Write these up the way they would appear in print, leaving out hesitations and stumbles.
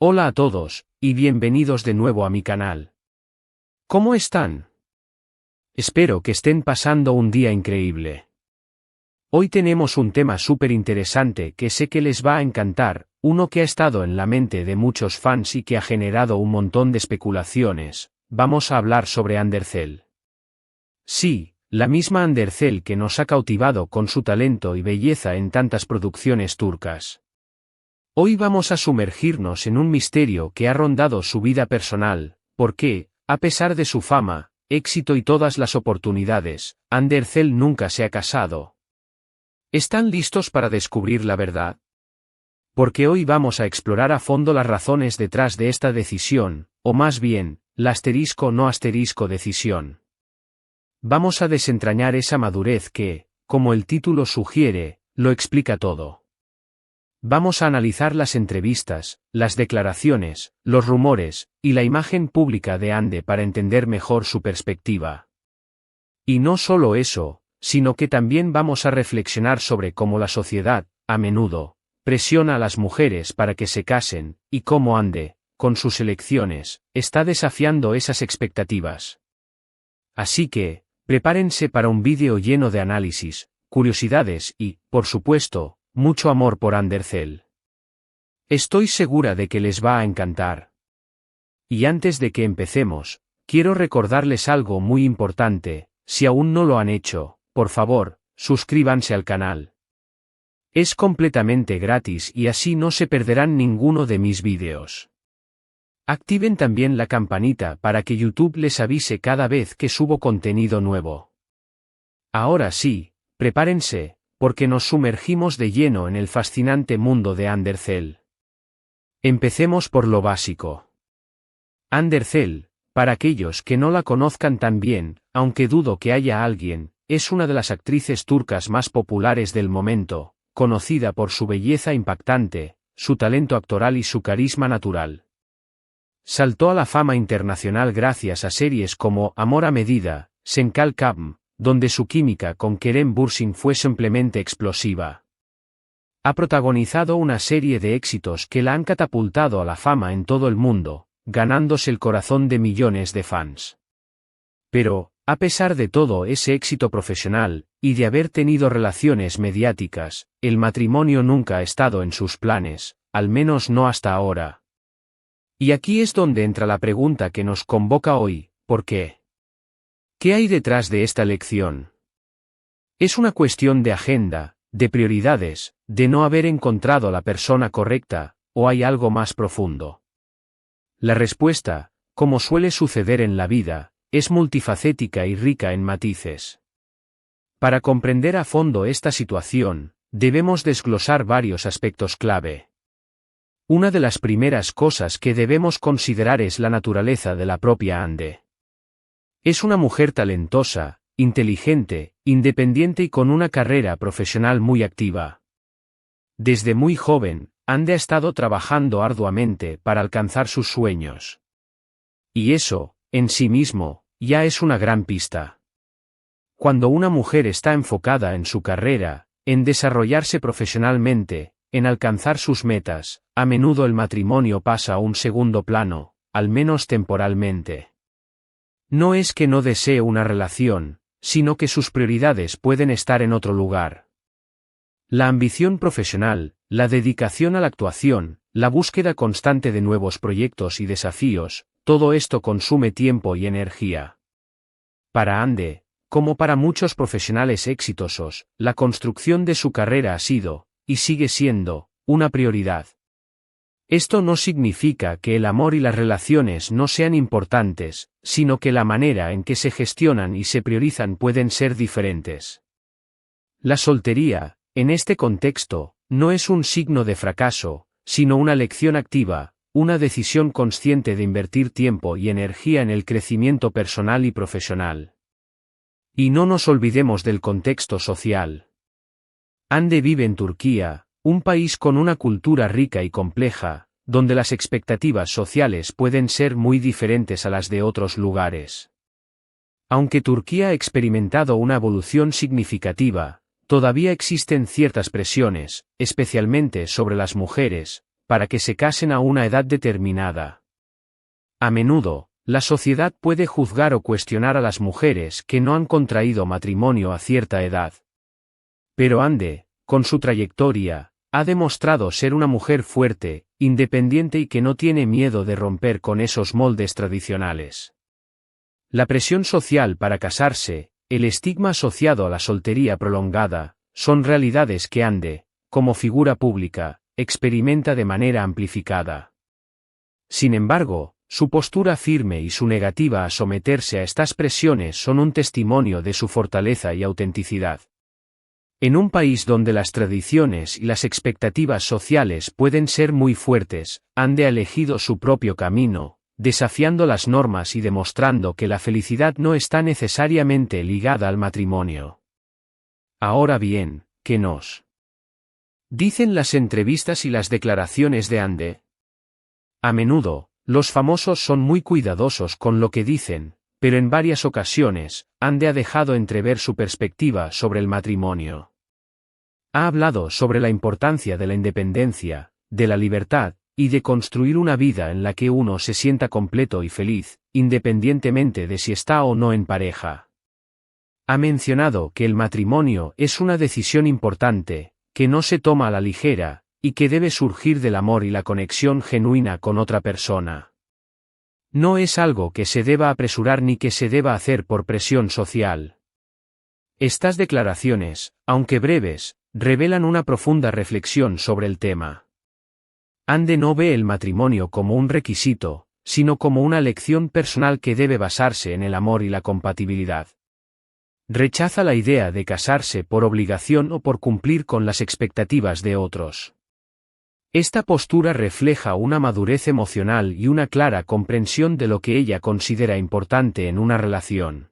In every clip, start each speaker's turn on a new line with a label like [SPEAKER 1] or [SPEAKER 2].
[SPEAKER 1] Hola a todos, y bienvenidos de nuevo a mi canal. ¿Cómo están? Espero que estén pasando un día increíble. Hoy tenemos un tema súper interesante que sé que les va a encantar, uno que ha estado en la mente de muchos fans y que ha generado un montón de especulaciones. Vamos a hablar sobre Undercell. Sí, la misma Undercell que nos ha cautivado con su talento y belleza en tantas producciones turcas. Hoy vamos a sumergirnos en un misterio que ha rondado su vida personal, porque, a pesar de su fama, éxito y todas las oportunidades, Undercell nunca se ha casado. ¿Están listos para descubrir la verdad? Porque hoy vamos a explorar a fondo las razones detrás de esta decisión, o más bien, la *no* decisión. Vamos a desentrañar esa madurez que, como el título sugiere, lo explica todo. Vamos a analizar las entrevistas, las declaraciones, los rumores, y la imagen pública de Ande para entender mejor su perspectiva. Y no solo eso, sino que también vamos a reflexionar sobre cómo la sociedad, a menudo, presiona a las mujeres para que se casen, y cómo Ande, con sus elecciones, está desafiando esas expectativas. Así que, prepárense para un vídeo lleno de análisis, curiosidades y, por supuesto, mucho amor por Undercell. Estoy segura de que les va a encantar. Y antes de que empecemos, quiero recordarles algo muy importante: si aún no lo han hecho, por favor, suscríbanse al canal. Es completamente gratis y así no se perderán ninguno de mis vídeos. Activen también la campanita para que YouTube les avise cada vez que subo contenido nuevo. Ahora sí, prepárense, porque nos sumergimos de lleno en el fascinante mundo de Undercell. Empecemos por lo básico. Undercell, para aquellos que no la conozcan tan bien, aunque dudo que haya alguien, es una de las actrices turcas más populares del momento, conocida por su belleza impactante, su talento actoral y su carisma natural. Saltó a la fama internacional gracias a series como Amor a Medida, Senkal Kapm, donde su química con Kerem Bürsin fue simplemente explosiva. Ha protagonizado una serie de éxitos que la han catapultado a la fama en todo el mundo, ganándose el corazón de millones de fans. Pero, a pesar de todo ese éxito profesional, y de haber tenido relaciones mediáticas, el matrimonio nunca ha estado en sus planes, al menos no hasta ahora. Y aquí es donde entra la pregunta que nos convoca hoy: ¿por qué? ¿Qué hay detrás de esta elección? ¿Es una cuestión de agenda, de prioridades, de no haber encontrado a la persona correcta, o hay algo más profundo? La respuesta, como suele suceder en la vida, es multifacética y rica en matices. Para comprender a fondo esta situación, debemos desglosar varios aspectos clave. Una de las primeras cosas que debemos considerar es la naturaleza de la propia Ande. Es una mujer talentosa, inteligente, independiente y con una carrera profesional muy activa. Desde muy joven, Ande ha estado trabajando arduamente para alcanzar sus sueños. Y eso, en sí mismo, ya es una gran pista. Cuando una mujer está enfocada en su carrera, en desarrollarse profesionalmente, en alcanzar sus metas, a menudo el matrimonio pasa a un segundo plano, al menos temporalmente. No es que no desee una relación, sino que sus prioridades pueden estar en otro lugar. La ambición profesional, la dedicación a la actuación, la búsqueda constante de nuevos proyectos y desafíos, todo esto consume tiempo y energía. Para Ande, como para muchos profesionales exitosos, la construcción de su carrera ha sido, y sigue siendo, una prioridad. Esto no significa que el amor y las relaciones no sean importantes, sino que la manera en que se gestionan y se priorizan pueden ser diferentes. La soltería, en este contexto, no es un signo de fracaso, sino una elección activa, una decisión consciente de invertir tiempo y energía en el crecimiento personal y profesional. Y no nos olvidemos del contexto social. Ande vive en Turquía, un país con una cultura rica y compleja, donde las expectativas sociales pueden ser muy diferentes a las de otros lugares. Aunque Turquía ha experimentado una evolución significativa, todavía existen ciertas presiones, especialmente sobre las mujeres, para que se casen a una edad determinada. A menudo, la sociedad puede juzgar o cuestionar a las mujeres que no han contraído matrimonio a cierta edad. Pero Ande, con su trayectoria, ha demostrado ser una mujer fuerte, independiente y que no tiene miedo de romper con esos moldes tradicionales. La presión social para casarse, el estigma asociado a la soltería prolongada, son realidades que Ande, como figura pública, experimenta de manera amplificada. Sin embargo, su postura firme y su negativa a someterse a estas presiones son un testimonio de su fortaleza y autenticidad. En un país donde las tradiciones y las expectativas sociales pueden ser muy fuertes, Ande ha elegido su propio camino, desafiando las normas y demostrando que la felicidad no está necesariamente ligada al matrimonio. Ahora bien, ¿qué nos dicen las entrevistas y las declaraciones de Ande? A menudo, los famosos son muy cuidadosos con lo que dicen, pero en varias ocasiones, Ande ha dejado entrever su perspectiva sobre el matrimonio. Ha hablado sobre la importancia de la independencia, de la libertad, y de construir una vida en la que uno se sienta completo y feliz, independientemente de si está o no en pareja. Ha mencionado que el matrimonio es una decisión importante, que no se toma a la ligera, y que debe surgir del amor y la conexión genuina con otra persona. No es algo que se deba apresurar ni que se deba hacer por presión social. Estas declaraciones, aunque breves, revelan una profunda reflexión sobre el tema. Ande no ve el matrimonio como un requisito, sino como una elección personal que debe basarse en el amor y la compatibilidad. Rechaza la idea de casarse por obligación o por cumplir con las expectativas de otros. Esta postura refleja una madurez emocional y una clara comprensión de lo que ella considera importante en una relación.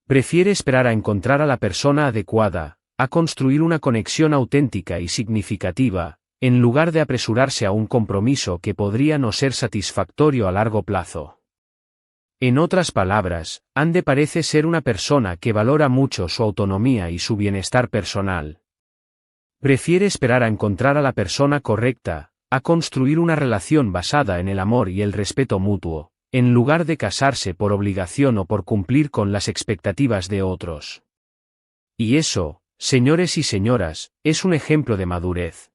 [SPEAKER 1] Prefiere esperar a encontrar a la persona adecuada, a construir una conexión auténtica y significativa, en lugar de apresurarse a un compromiso que podría no ser satisfactorio a largo plazo. En otras palabras, Ande parece ser una persona que valora mucho su autonomía y su bienestar personal. Prefiere esperar a encontrar a la persona correcta, a construir una relación basada en el amor y el respeto mutuo, en lugar de casarse por obligación o por cumplir con las expectativas de otros. Y eso, señores y señoras, es un ejemplo de madurez.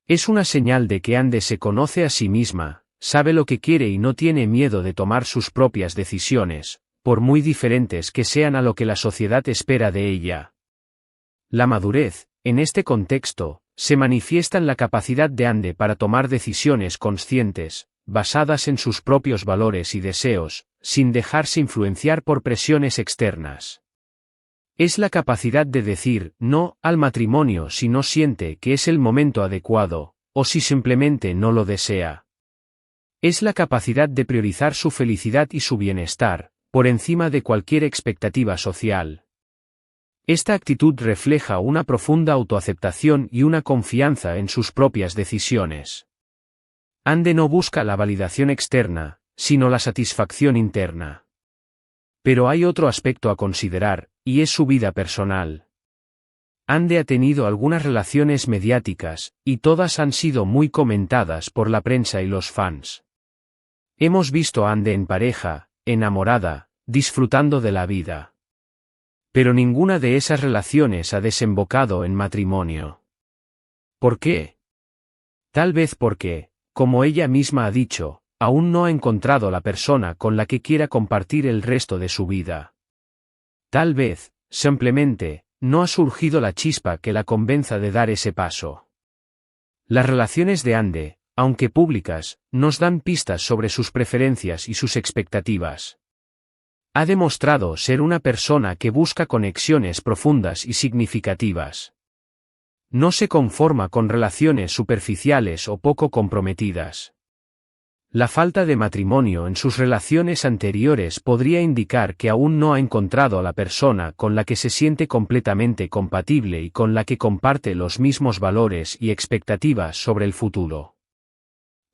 [SPEAKER 1] Es una señal de que Ande se conoce a sí misma, sabe lo que quiere y no tiene miedo de tomar sus propias decisiones, por muy diferentes que sean a lo que la sociedad espera de ella. La madurez, en este contexto, se manifiesta en la capacidad de Ande para tomar decisiones conscientes, basadas en sus propios valores y deseos, sin dejarse influenciar por presiones externas. Es la capacidad de decir no al matrimonio si no siente que es el momento adecuado, o si simplemente no lo desea. Es la capacidad de priorizar su felicidad y su bienestar, por encima de cualquier expectativa social. Esta actitud refleja una profunda autoaceptación y una confianza en sus propias decisiones. Ande no busca la validación externa, sino la satisfacción interna. Pero hay otro aspecto a considerar, y es su vida personal. Ande ha tenido algunas relaciones mediáticas, y todas han sido muy comentadas por la prensa y los fans. Hemos visto a Ande en pareja, enamorada, disfrutando de la vida. Pero ninguna de esas relaciones ha desembocado en matrimonio. ¿Por qué? Tal vez porque, como ella misma ha dicho, aún no ha encontrado la persona con la que quiera compartir el resto de su vida. Tal vez, simplemente, no ha surgido la chispa que la convenza de dar ese paso. Las relaciones de Ande, aunque públicas, nos dan pistas sobre sus preferencias y sus expectativas. Ha demostrado ser una persona que busca conexiones profundas y significativas. No se conforma con relaciones superficiales o poco comprometidas. La falta de matrimonio en sus relaciones anteriores podría indicar que aún no ha encontrado a la persona con la que se siente completamente compatible y con la que comparte los mismos valores y expectativas sobre el futuro.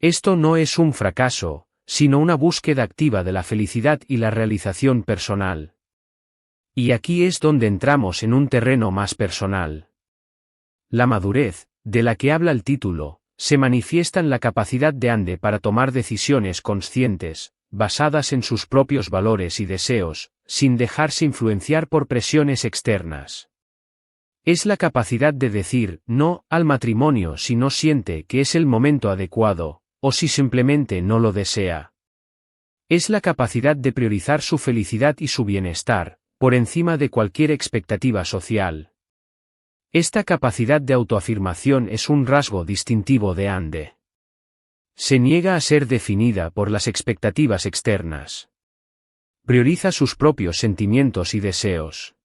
[SPEAKER 1] Esto no es un fracaso, sino una búsqueda activa de la felicidad y la realización personal. Y aquí es donde entramos en un terreno más personal. La madurez, de la que habla el título, se manifiesta en la capacidad de Ande para tomar decisiones conscientes, basadas en sus propios valores y deseos, sin dejarse influenciar por presiones externas. Es la capacidad de decir no al matrimonio si no siente que es el momento adecuado, o si simplemente no lo desea. Es la capacidad de priorizar su felicidad y su bienestar, por encima de cualquier expectativa social. Esta capacidad de autoafirmación es un rasgo distintivo de Ande. Se niega a ser definida por las expectativas externas. Prioriza sus propios sentimientos y deseos.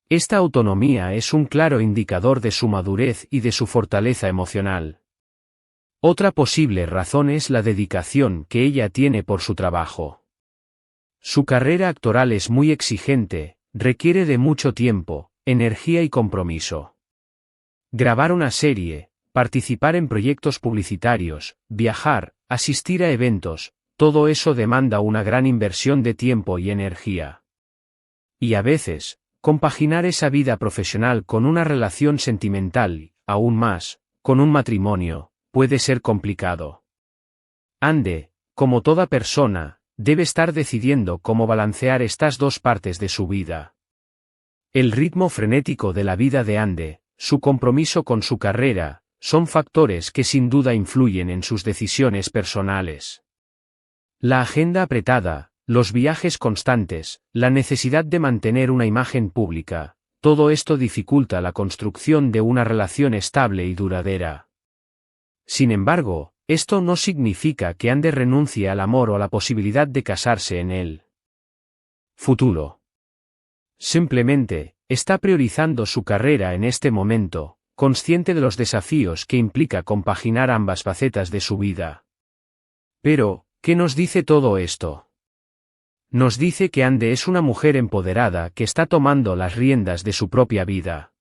[SPEAKER 1] Esta autonomía es un claro indicador de su madurez y de su fortaleza emocional. Otra posible razón es la dedicación que ella tiene por su trabajo. Su carrera actoral es muy exigente, requiere de mucho tiempo, energía y compromiso. Grabar una serie, participar en proyectos publicitarios, viajar, asistir a eventos, todo eso demanda una gran inversión de tiempo y energía. Y a veces, compaginar esa vida profesional con una relación sentimental y, aún más, con un matrimonio, puede ser complicado. Ande, como toda persona, debe estar decidiendo cómo balancear estas dos partes de su vida. El ritmo frenético de la vida de Ande, su compromiso con su carrera, son factores que sin duda influyen en sus decisiones personales. La agenda apretada, los viajes constantes, la necesidad de mantener una imagen pública, todo esto dificulta la construcción de una relación estable y duradera. Sin embargo, esto no significa que Ande renuncie al amor o a la posibilidad de casarse en el futuro. Simplemente, está priorizando su carrera en este momento, consciente de los desafíos que implica compaginar ambas facetas de su vida. Pero, ¿qué nos dice todo esto? Nos dice que Ande es una mujer empoderada que está tomando las riendas de su propia vida.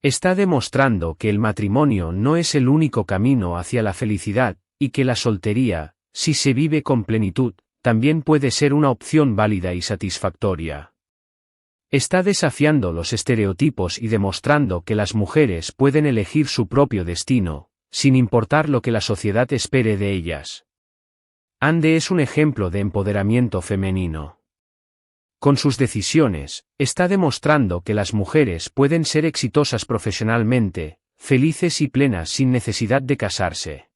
[SPEAKER 1] Está demostrando que el matrimonio no es el único camino hacia la felicidad, y que la soltería, si se vive con plenitud, también puede ser una opción válida y satisfactoria. Está desafiando los estereotipos y demostrando que las mujeres pueden elegir su propio destino, sin importar lo que la sociedad espere de ellas. Ande es un ejemplo de empoderamiento femenino. Con sus decisiones, está demostrando que las mujeres pueden ser exitosas profesionalmente, felices y plenas sin necesidad de casarse.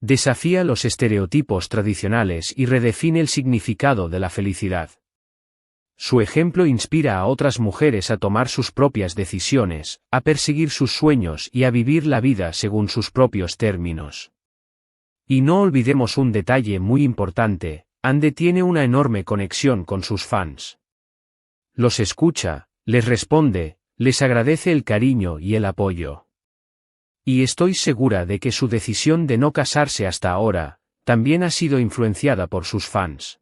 [SPEAKER 1] Desafía los estereotipos tradicionales y redefine el significado de la felicidad. Su ejemplo inspira a otras mujeres a tomar sus propias decisiones, a perseguir sus sueños y a vivir la vida según sus propios términos. Y no olvidemos un detalle muy importante: Ande tiene una enorme conexión con sus fans. Los escucha, les responde, les agradece el cariño y el apoyo. Y estoy segura de que su decisión de no casarse hasta ahora, también ha sido influenciada por sus fans.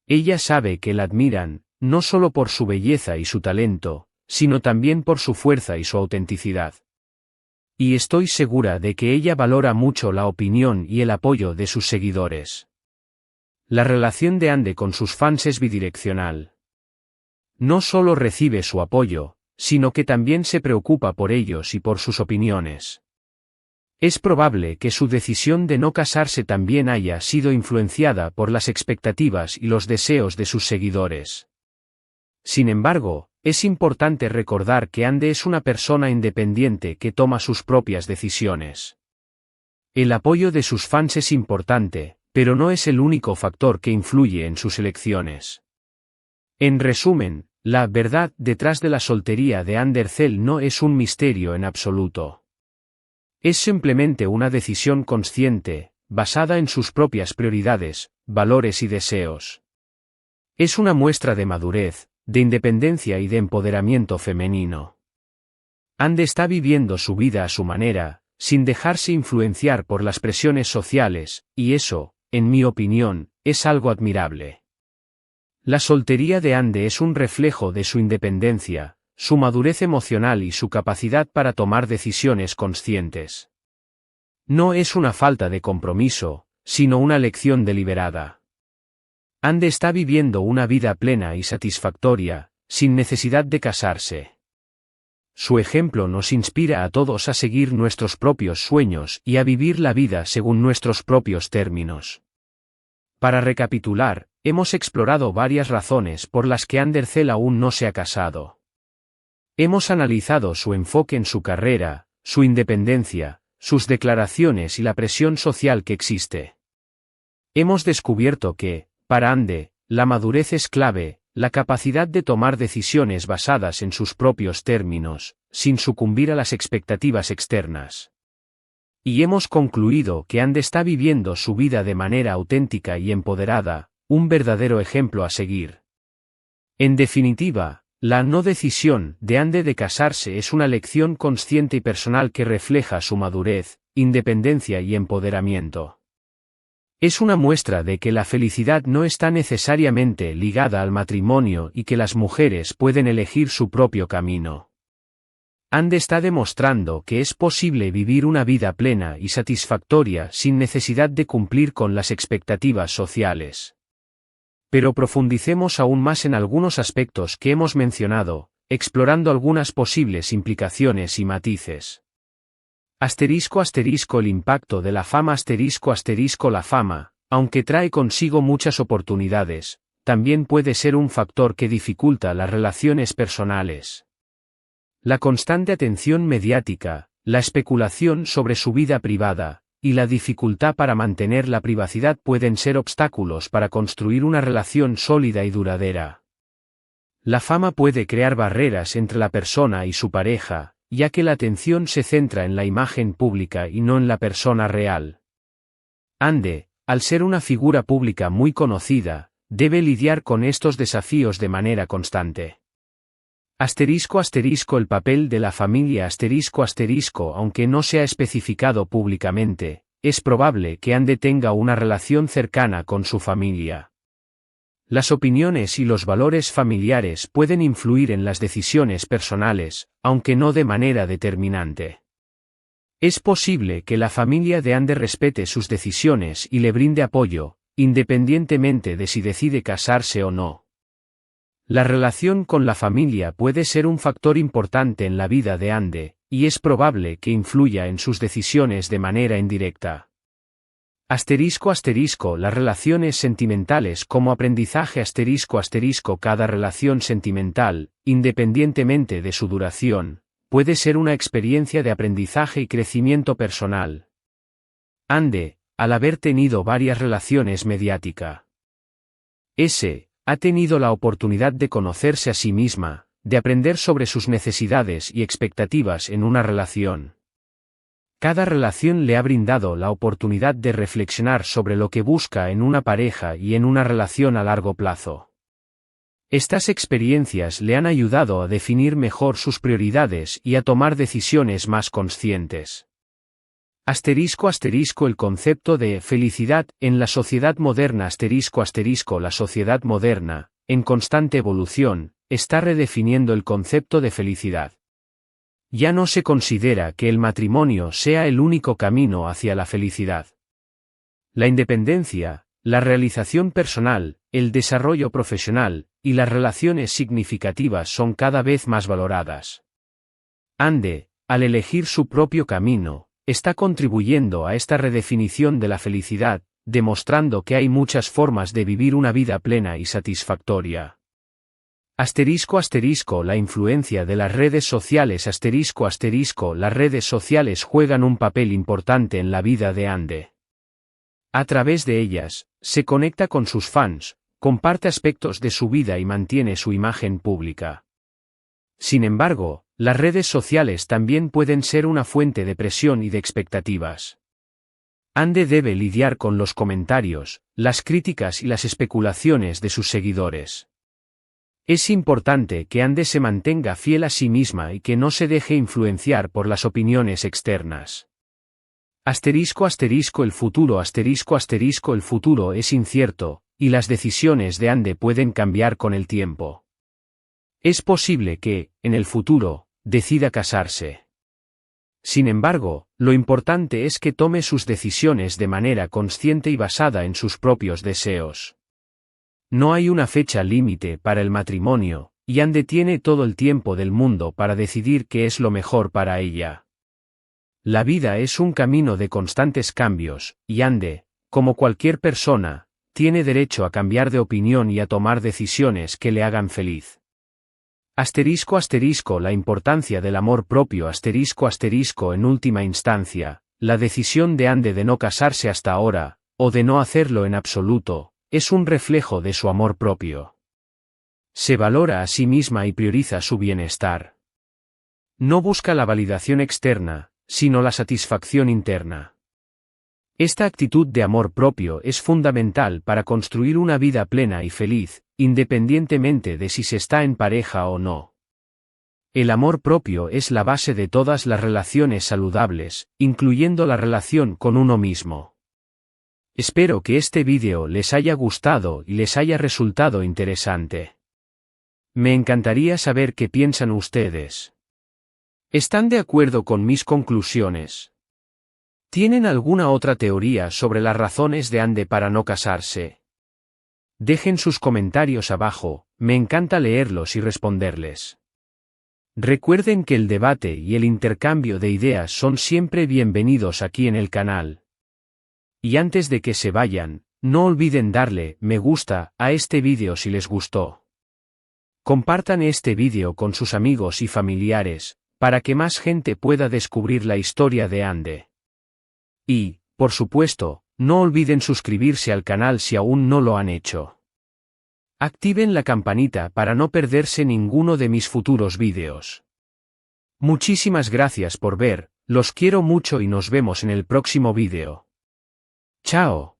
[SPEAKER 1] Ella sabe que la admiran, no solo por su belleza y su talento, sino también por su fuerza y su autenticidad. Y estoy segura de que ella valora mucho la opinión y el apoyo de sus seguidores. La relación de Ande con sus fans es bidireccional. No solo recibe su apoyo, sino que también se preocupa por ellos y por sus opiniones. Es probable que su decisión de no casarse también haya sido influenciada por las expectativas y los deseos de sus seguidores. Sin embargo, es importante recordar que Ande es una persona independiente que toma sus propias decisiones. El apoyo de sus fans es importante, pero no es el único factor que influye en sus elecciones. En resumen, la verdad detrás de la soltería de Ande Erçel no es un misterio en absoluto. Es simplemente una decisión consciente, basada en sus propias prioridades, valores y deseos. Es una muestra de madurez, de independencia y de empoderamiento femenino. Ande está viviendo su vida a su manera, sin dejarse influenciar por las presiones sociales, y eso, en mi opinión, es algo admirable. La soltería de Ande es un reflejo de su independencia, su madurez emocional y su capacidad para tomar decisiones conscientes. No es una falta de compromiso, sino una elección deliberada. Ande está viviendo una vida plena y satisfactoria, sin necesidad de casarse. Su ejemplo nos inspira a todos a seguir nuestros propios sueños y a vivir la vida según nuestros propios términos. Para recapitular, hemos explorado varias razones por las que Andercel aún no se ha casado. Hemos analizado su enfoque en su carrera, su independencia, sus declaraciones y la presión social que existe. Hemos descubierto que, para Ande, la madurez es clave, la capacidad de tomar decisiones basadas en sus propios términos, sin sucumbir a las expectativas externas. Y hemos concluido que Ande está viviendo su vida de manera auténtica y empoderada, un verdadero ejemplo a seguir. En definitiva, la no decisión de Ande de casarse es una lección consciente y personal que refleja su madurez, independencia y empoderamiento. Es una muestra de que la felicidad no está necesariamente ligada al matrimonio y que las mujeres pueden elegir su propio camino. Ande está demostrando que es posible vivir una vida plena y satisfactoria sin necesidad de cumplir con las expectativas sociales. Pero profundicemos aún más en algunos aspectos que hemos mencionado, explorando algunas posibles implicaciones y matices. *** El impacto de la fama *** La fama, aunque trae consigo muchas oportunidades, también puede ser un factor que dificulta las relaciones personales. La constante atención mediática, la especulación sobre su vida privada, y la dificultad para mantener la privacidad pueden ser obstáculos para construir una relación sólida y duradera. La fama puede crear barreras entre la persona y su pareja, ya que la atención se centra en la imagen pública y no en la persona real. Ande, al ser una figura pública muy conocida, debe lidiar con estos desafíos de manera constante. El papel de la familia aunque no sea especificado públicamente, es probable que Ande tenga una relación cercana con su familia. Las opiniones y los valores familiares pueden influir en las decisiones personales, aunque no de manera determinante. Es posible que la familia de Ande respete sus decisiones y le brinde apoyo, independientemente de si decide casarse o no. La relación con la familia puede ser un factor importante en la vida de Ande, y es probable que influya en sus decisiones de manera indirecta. Las relaciones sentimentales como aprendizaje cada relación sentimental, independientemente de su duración, puede ser una experiencia de aprendizaje y crecimiento personal. Ande, al haber tenido varias relaciones mediáticas, ha tenido la oportunidad de conocerse a sí misma, de aprender sobre sus necesidades y expectativas en una relación. Cada relación le ha brindado la oportunidad de reflexionar sobre lo que busca en una pareja y en una relación a largo plazo. Estas experiencias le han ayudado a definir mejor sus prioridades y a tomar decisiones más conscientes. El concepto de felicidad en la sociedad moderna la sociedad moderna, en constante evolución, está redefiniendo el concepto de felicidad. Ya no se considera que el matrimonio sea el único camino hacia la felicidad. La independencia, la realización personal, el desarrollo profesional, y las relaciones significativas son cada vez más valoradas. Ande, al elegir su propio camino, está contribuyendo a esta redefinición de la felicidad, demostrando que hay muchas formas de vivir una vida plena y satisfactoria. La influencia de las redes sociales Las redes sociales juegan un papel importante en la vida de Ande. A través de ellas, se conecta con sus fans, comparte aspectos de su vida y mantiene su imagen pública. Sin embargo, las redes sociales también pueden ser una fuente de presión y de expectativas. Ande debe lidiar con los comentarios, las críticas y las especulaciones de sus seguidores. Es importante que Ande se mantenga fiel a sí misma y que no se deje influenciar por las opiniones externas. El futuro El futuro es incierto, y las decisiones de Ande pueden cambiar con el tiempo. Es posible que, en el futuro, decida casarse. Sin embargo, lo importante es que tome sus decisiones de manera consciente y basada en sus propios deseos. No hay una fecha límite para el matrimonio, y Ande tiene todo el tiempo del mundo para decidir qué es lo mejor para ella. La vida es un camino de constantes cambios, y Ande, como cualquier persona, tiene derecho a cambiar de opinión y a tomar decisiones que le hagan feliz. Asterisco asterisco la importancia del amor propio asterisco asterisco en última instancia, la decisión de Ande de no casarse hasta ahora, o de no hacerlo en absoluto, es un reflejo de su amor propio. Se valora a sí misma y prioriza su bienestar. No busca la validación externa, sino la satisfacción interna. Esta actitud de amor propio es fundamental para construir una vida plena y feliz, independientemente de si se está en pareja o no. El amor propio es la base de todas las relaciones saludables, incluyendo la relación con uno mismo. Espero que este vídeo les haya gustado y les haya resultado interesante. Me encantaría saber qué piensan ustedes. ¿Están de acuerdo con mis conclusiones? ¿Tienen alguna otra teoría sobre las razones de Ande para no casarse? Dejen sus comentarios abajo, me encanta leerlos y responderles. Recuerden que el debate y el intercambio de ideas son siempre bienvenidos aquí en el canal. Y antes de que se vayan, no olviden darle me gusta a este vídeo si les gustó. Compartan este vídeo con sus amigos y familiares, para que más gente pueda descubrir la historia de Ande. Y, por supuesto, no olviden suscribirse al canal si aún no lo han hecho. Activen la campanita para no perderse ninguno de mis futuros vídeos. Muchísimas gracias por ver, los quiero mucho y nos vemos en el próximo vídeo. Chao.